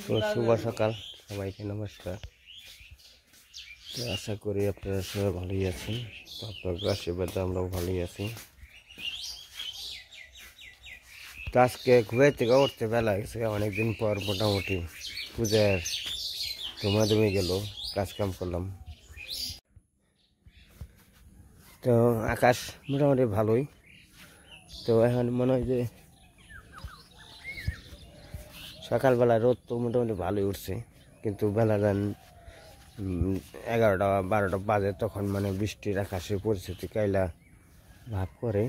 তো শুভ সকাল সবাইকে নমস্কার। তো আশা করি আপনারা সবাই ভালোই আছেন। তো আপনাদের আশীর্বাদে আমরাও ভালোই আছি। তো আজকে ঘুরে থেকে উঠতে বেলা গেছে, অনেকদিন পর মোটামুটি পূজার ধুমাধুমি গেল, কাজকাম করলাম। তো আকাশ মোটামুটি ভালোই। তো এখন মনে হয় যে সকালবেলা রোদ তো মোটামুটি ভালোই উঠছে, কিন্তু বেলা যান 11টা 12টা বাজে তখন মানে বৃষ্টির আকাশের পরিস্থিতি কাইলা ভাব করে।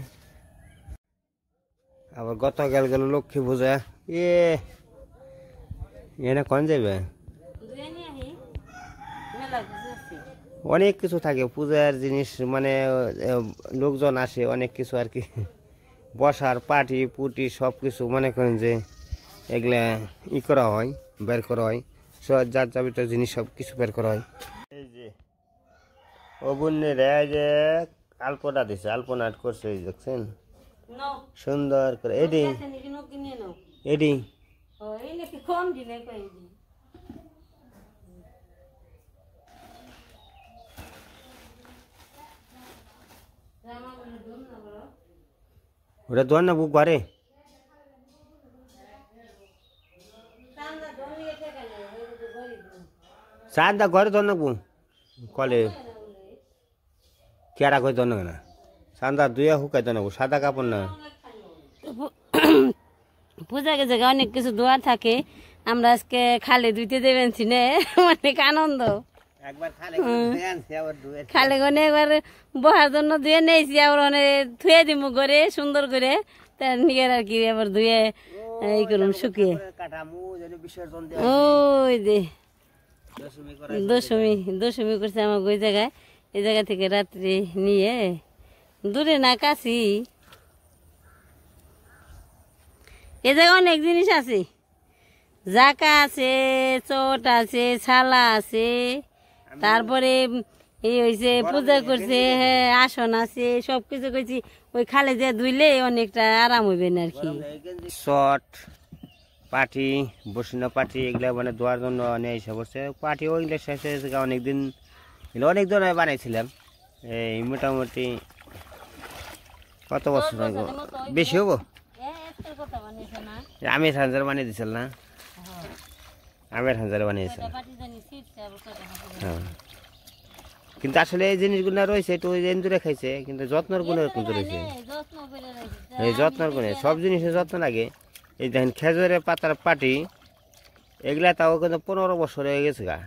আবার গতকাল গেল লক্ষ্মী পূজা। এনে কোন যাবে, অনেক কিছু থাকে পূজার জিনিস, মানে লোকজন আসে অনেক কিছু আর কি, বসার পাটি পুটি সব কিছু মনে করেন যে এগুলা করা হয়, বের করা হয়, যার যাবতীয় জিনিস সব কিছু বের করা হয়। এই যে অবুন্নের যে আলপনা দিছে, আলপনা করছে দেখছেন সুন্দর করে। এডি এডি ওটা দোয়ার না বুক ঘরে সাদা ঘরে দোয়ার না বু কলে কেরা করে দোয়ার না সাদা দুয়া হুকাই দোয়ার না সাদা কাপড় না। পূজা জায়গায় অনেক কিছু দোয়ার থাকে, আমরা আজকে খালে ধুইতে দেবেন নে, অনেক আনন্দ। খালে গনে একবার বহার জন্য ধুয়ে নিয়েছি, আবার অনেক ধুয়ে দিব করে সুন্দর করে, তার নিজের আর কি আবার ধুয়ে এই করুন শুকিয়ে। ওই যে দশমী করছে আমার ওই জায়গায়, এই জায়গা থেকে রাত্রি নিয়ে দূরে না কাছি। এ জায়গায় অনেক জিনিস আছে, জাকা আছে, চট আছে, ছালা আছে, তারপরে এই হয়েছে পূজা করছে, হ্যাঁ আসন আছে, সব কিছু করছি। ওই খালে যে ধুইলে অনেকটা আরাম হইবে না আর কি। চট পাটি বসিনা পাটি এগুলা মানে ধোয়ার জন্য অনেক হিসাব করছে। পাটি ওইগুলো শেষ হয়েছে অনেকদিন, অনেক ধরনের বানাইছিলাম। এই মোটামুটি কত বছর বেশি হবো, আমের হাজার বানিয়ে দিছিল না, আমের হাজার বানিয়েছিল। হ্যাঁ, কিন্তু আসলে এই জিনিসগুলো রয়েছে একটু এন্দুরে খাইছে, কিন্তু যত্নর গুণে কিন্তু রয়েছে, এই যত্নর গুণে সব জিনিসের যত্ন লাগে। এই দেখেন খেজুরের পাতার পাটি এগুলা তাও কিন্তু 15 বছর হয়ে গেছে গা।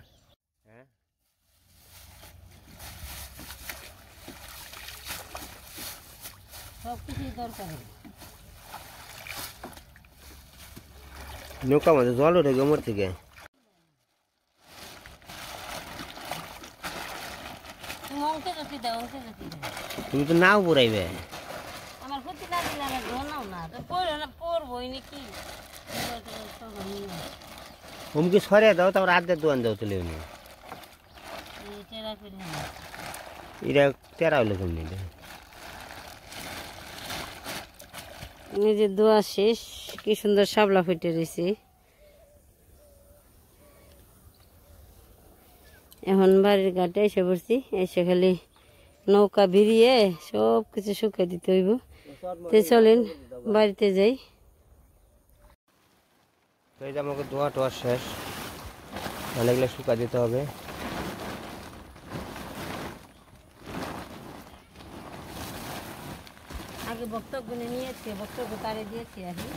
নৌকা মাঝে জল উঠে গোমর থেকে, তুমি তো নাও পুরাইবে। হুমকি সরিয়ে দাও, তারপর আধের দোয়ান দাও চলে এরা তেরা হইলো কেমনি। এই যে দোয়া শেষ, কি সুন্দর শাপলা ফুটে রয়েছে। এখন বাড়ির ঘাটে এসে পড়ছি, এসে খালি নৌকা ভিড়িয়ে সব কিছু শুকিয়ে দিতে হইব। তো চলেন বাড়িতে যাই। এই যে আমাকে ধোয়া টোয়া শেষ, অনেকগুলো শুকা দিতে হবে। আগে বক্তব্য নিয়েছি, বক্তব্য তারে দিয়েছি আর কি।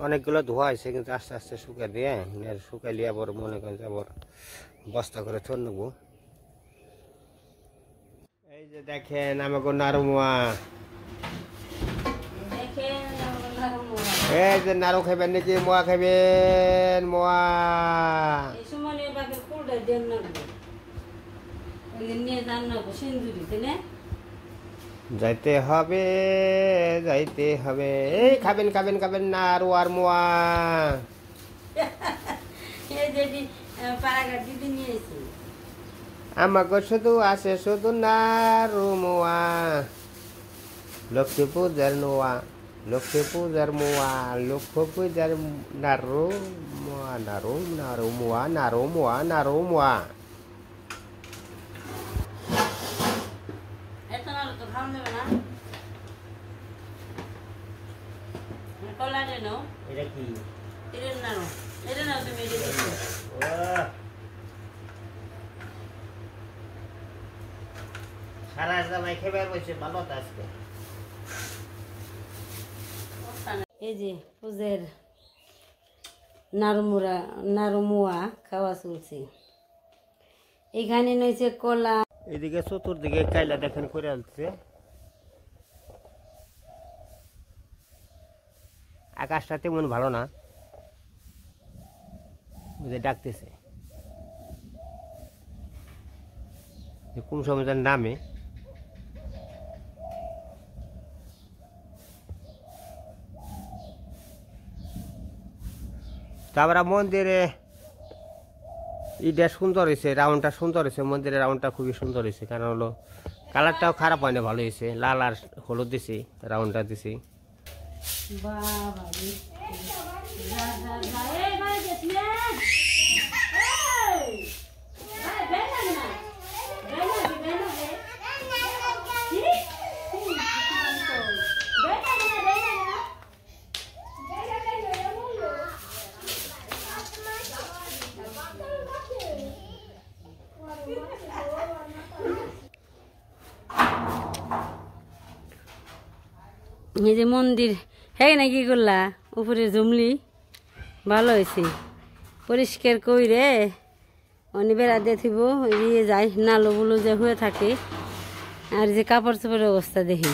অনেকগুলো ধোয়া হয়েছে, কিন্তু আস্তে আস্তে শুকা দিয়ে শুকাইলে আবার মনে করেন আবার বস্তা করে চল নেবো। এই যে দেখেন আমাকে নারমুয়া, দেখেন এই যে নাড়ু খাবেন নাকি মোয়া খাবেন মোয়া এই সময় বাকি ফুলটা দেন না ওই নিয়ে যান না সিন্দুরি তাই যাইতে হবে যাইতে হবে এই খাবেন খাবেন খাবেন নাড়ু আর মোয়া এই যেটি পাড়াঘাট দিদি নিয়ে এসেছি আমাকে শুধু আসে শুধু নাড়ু মোয়া লক্ষ্মী পূজার নোয়া লক্ষ্মী পূজার মোয়া লক্ষ্মী পূজার নাড়ু মোয়া নাড়ু নাড়ু মোয়া নাড়ু মোয়া নাড়ু মোয়া এত নাড়ু তো খাওয়া যাবে না কলা দেন এটা কি এটা নাও তুমি এটা দেখো সারা জামাই খেয়ে বসে ভালো তো আজকে এই যে পুজের নাড়ুমুয়া খাওয়া চলছে এখানে নইছে কলা এদিকে চতুর্দিকে কাইলা দেখেন করে আনছে আকাশটা তেমন ভালো না বুঝে ডাকতেছে কোন সময় তার নামে তারপরে মন্দিরে ইটা সুন্দর হয়েছে রাউন্ডটা সুন্দর হয়েছে মন্দিরের রাউন্ডটা খুবই সুন্দর হয়েছে কারণ হলো কালারটাও খারাপ হয় না ভালো হয়েছে লাল আর হলুদ দিছি রাউন্ডটা দিছি এই যে মন্দির হ্যাঁ নাকি করলা উপরে জমলি ভালো হয়েছে পরিষ্কার কইরে অনি বেড়া দিয়ে থিব ইয়ে যায় নালো বুলো যে হয়ে থাকে আর যে কাপড় চোপড়ের অবস্থা দেখি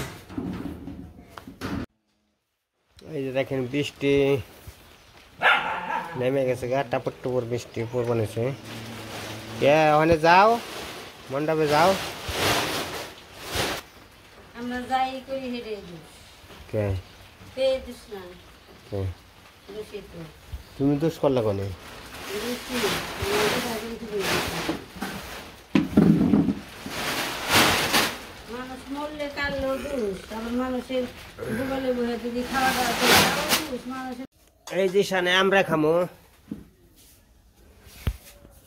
এই যে দেখেন বৃষ্টি নেমে গেছে গা টাপর টুপুর বৃষ্টি পড়বে নিছে কে ওখানে যাও মণ্ডপে যাও আমরা যাই করি হেঁটে কে পেয়ে দিস না কে দূষিত তুমি দোষ করলে কোনে মানুষ মরলে কাটলেও দোষ তারপর মানুষের দুবেলে বহে যদি খাওয়া দাওয়া করে তাও দোষ মানুষের এই যে সানে আমরা খামো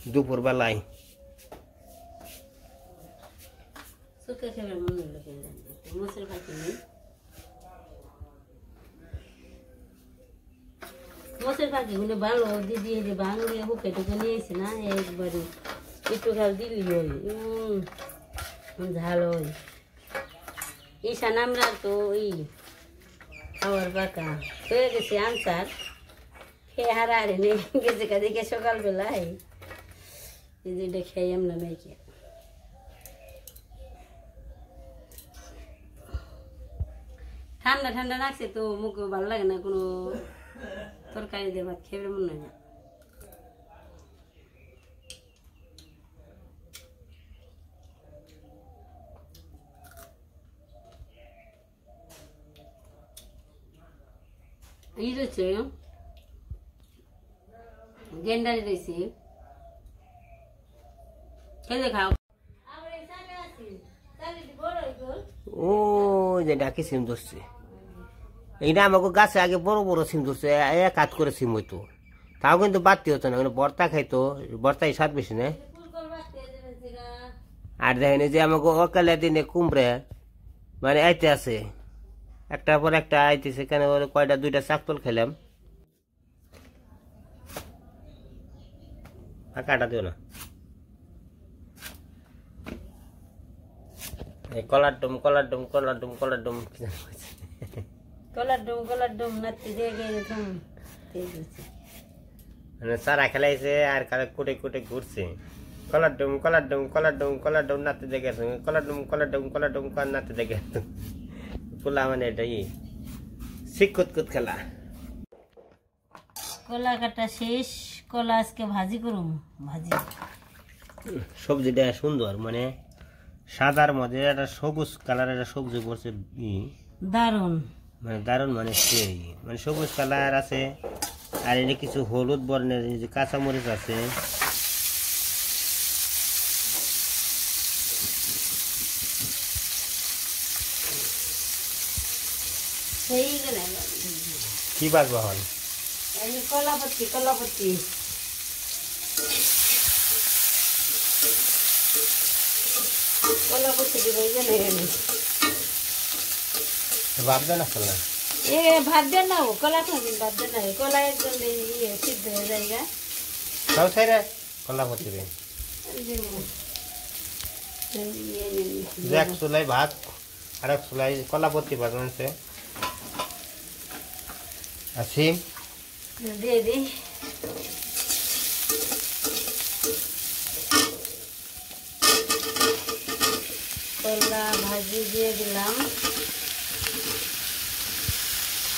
দুপুর বেলায় সুখে খেবে মনে হলো মুসের পাখি নেই মোষের পাখিগুলো ভালো দিদি এই যে বাঙালি হুকে টুকে নিয়েছি না একবারে একটু খাল দিলি ওই ঝাল ওই ঈশান আমরা তো ওই খাওয়ার পাকা হয়ে গেছে আনসার খেয়ে হারে নেই গেছে কাদিকে সকালবেলায় এই যে এটা খেয়ে আমরা মেয়েকে ঠান্ডা ঠান্ডা লাগছে তো মুখ ভালো লাগে না কোনো তরকারি দিয়ে ভাত খেয়ে মনে হয় না এই রয়েছে গেন্ডারি রয়েছে খেয়ে খাও ও যে ডাকি সিম ধরছে এইটা আমাকে গাছে আগে বড় বড় সিম ধরছে এক হাত করে সিম হইতো তাও কিন্তু বাড়তি হতো না বর্তা খাইতো বর্তাই স্বাদ বেশি না আর দেখেন যে আমাকে অকালে দিনে কুমড়ে মানে আইতে আছে একটার পর একটা আইতেছে কেন কয়টা দুইটা চাকতল খেলাম কাটা দিও না কলার ডুম কলার ডুম কলার ডুম কলার ডুম কলার ডুম নাতি দিয়ে গেছে মানে সারা খেলাইছে আর কালে কুটে কুটে ঘুরছে কলার ডুম কলার ডুম কলার ডুম কলার ডুম নাতে দেখে কলার ডুম কলার ডুম কলার ডুম কলার নাতে দেখে পোলা মানে এটাই শিক্ষুত খেলা কলা কাটা শেষ, কলা আজকে ভাজি করুম। ভাজি সবজিটা সুন্দর, মানে সাদার মধ্যে একটা সবুজ কালার একটা সবজি পড়ছে, দারুন, মানে দারুণ, মানে সেই মানে সবুজ কালার আছে। আর এনে কিছু হলুদ বর্ণের এই যে কাঁচামরিচ আছে। সেই গেলে কি বাজবা হল? কলাপত্তি, কলাপত্তি কলাপত্তি দিব গেলে ভাববে না করলাম এ ভাত দেন না, কলা খাবেন, ভাত দেন না, কলা একদম সিদ্ধ হয়ে যায়। সব সাইরে কলা পতি রে, এক চুলাই ভাত আর এক চুলাই কলা পতি বাজছে। আর সিম দিয়ে দিই। কলা ভাজি দিয়ে দিলাম,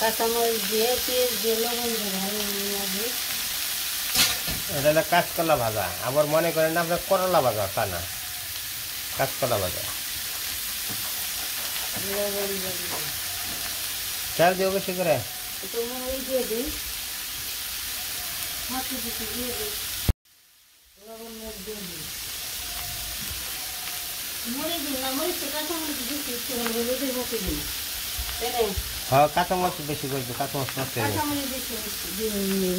কাঁচামরিচ দিয়ে, পেঁয়াজ দিয়ে, লবণ দিয়ে। এটা হলো কাঁচকলা ভাজা, আবার মনে করেন না আপনার করলা ভাজা, তা না, কাঁচকলা ভাজা। চাল দিও বেশি করে, দিয়ে দিই, দিয়ে দিই, লবণ দিয়ে দিই। মরিচ দিন না, মরিচ তো কাঁচামরিচ দিচ্ছি, একটু হলুদ দিয়ে ভাতে দিন। হ্যাঁ কাঁচামরিচ বেশি করে, কাঁচামরিচ নষ্ট হয়ে যায়। কাঁচামরিচ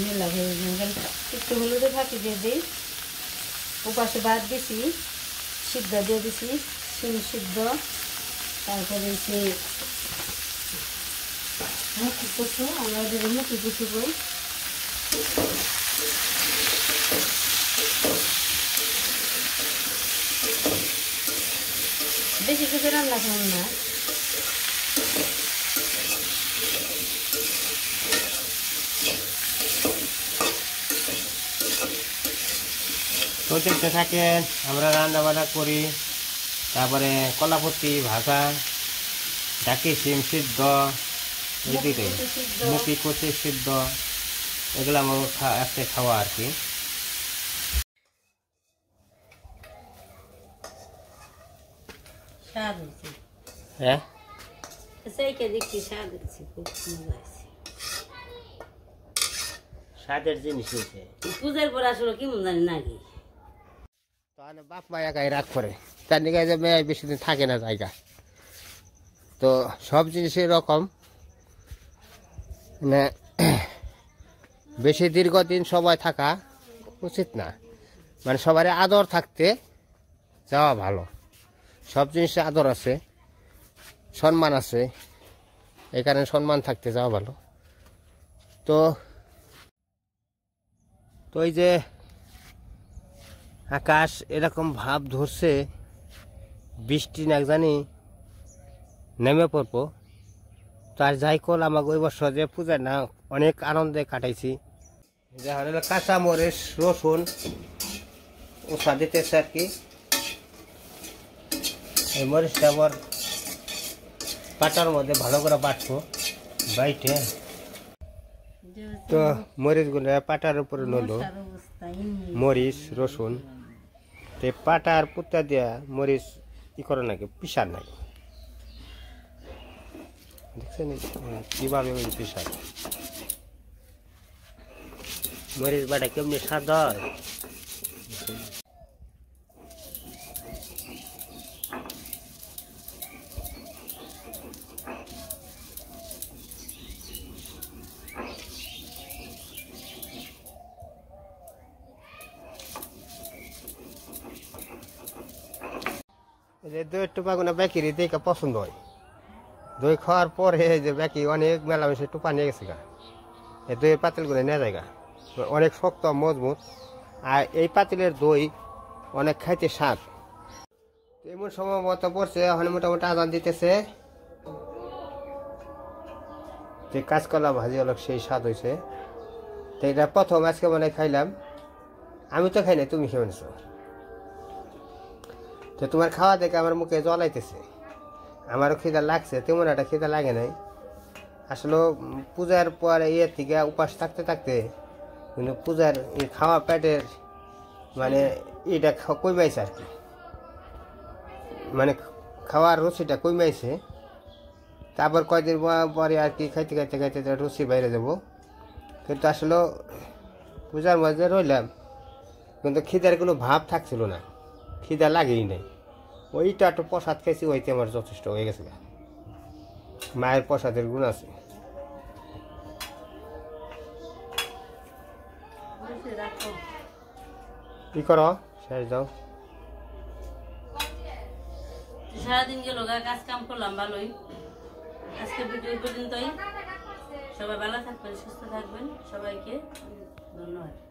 মেলা হয়ে যায়, একটু হলুদে ফাঁকি দিয়ে দিই। ওপাশে ভাত দিছি, সিদ্ধ দিয়ে দিছি, শিম সিদ্ধ, তারপরে সে মুখি কচু, আমরা ওদের মুখি কচু কই। বেশি কিছু রান্না করুন না। তো দেখতে থাকেন, আমরা রান্না বান্না করি, তারপরে কলাপতি ভাজা, ডাকি শিম সিদ্ধ, এইদিকে মুখি কচি সিদ্ধ, এগুলো আমার আজকে খাওয়া আর কি। স্বাদ হয়েছে, হ্যাঁ সেইকে দেখছি স্বাদ হয়েছে, খুব মজা হয়েছে। স্বাদের জিনিস হয়েছে। পূজার পর আসলে কি মন জানি নাকি, তাহলে বাপ মা একাই রাগ করে, তার নিকে যে মেয়ে বেশি দিন থাকে না জায়গা। তো সব জিনিসের রকম, মানে বেশি দীর্ঘদিন সবাই থাকা উচিত না, মানে সবারই আদর থাকতে যাওয়া ভালো। সব জিনিসে আদর আছে, সম্মান আছে, এই কারণে সম্মান থাকতে যাওয়া ভালো। তো তো এই যে আকাশ এরকম ভাব ধরছে, বৃষ্টি না জানি নেমে পড়বো। তার যাই কল আমাকে ওই বছর যে পূজা না অনেক আনন্দে কাটাইছি। যখন হলো কাঁচা মরিচ রসুন ওষা দিতেছে আর কি। এই মরিচটা আবার পাটার মধ্যে ভালো করে বাটবো, বাইটে তো মরিচগুলো পাটার উপরে নলো, মরিচ রসুন তো পাটার পুত্তা দিয়া মরিচ ই করে নাকি পিসার নাকি, দেখছেন কিভাবে ওই পিসার মরিচ বাটা কেমনি স্বাদ হয়। যে দইয়ের টোপাগুলো বেকিরি দেখে পছন্দ হয়, দই খাওয়ার পরে যে বেকি অনেক মেলামেশে টোপা নিয়ে গেছে গা, এই দইয়ের পাতিলগুলো নিয়ে যায় গা, অনেক শক্ত মজবুত। আর এই পাতিলের দই অনেক খাইতে স্বাদ। এমন সময় মতো পড়ছে, ওখানে মোটামুটি আজান দিতেছে, যে কাঁচকলা ভাজি অনেক সেই স্বাদ হয়েছে। তো এটা প্রথম আজকে মানে খাইলাম, আমি তো খাই না, তুমি খেয়ে নিছো। তো তোমার খাওয়া দেখে আমার মুখে জলাইতেছে, আমারও খিদা লাগছে, তেমন একটা খিদা লাগে নাই আসলে। পূজার পর ইয়ের থেকে উপাস থাকতে থাকতে কিন্তু পূজার এই খাওয়া পেটের মানে এটা কইমাইছে আর কি, মানে খাওয়ার রুচিটা কইমাইছে। তারপর কয়দিন পরে আর কি খাইতে খাইতে খাইতে রুচি বাইরে যাবো। কিন্তু আসলে পূজার মধ্যে রইলাম কিন্তু খিদার কোনো ভাব থাকছিল না, খিদা লাগেই নাই। ওইটা একটু প্রসাদ খাইছি, ওইতে আমার যথেষ্ট হয়ে গেছে। মায়ের প্রসাদের গুণ আছে। কি করো শেষ যাও। সারাদিন গেল কাজ কাম করলাম ভালোই। আজকে ভিডিও পর্যন্তই। সবাই ভালো থাকবেন, সুস্থ থাকবেন। সবাইকে ধন্যবাদ।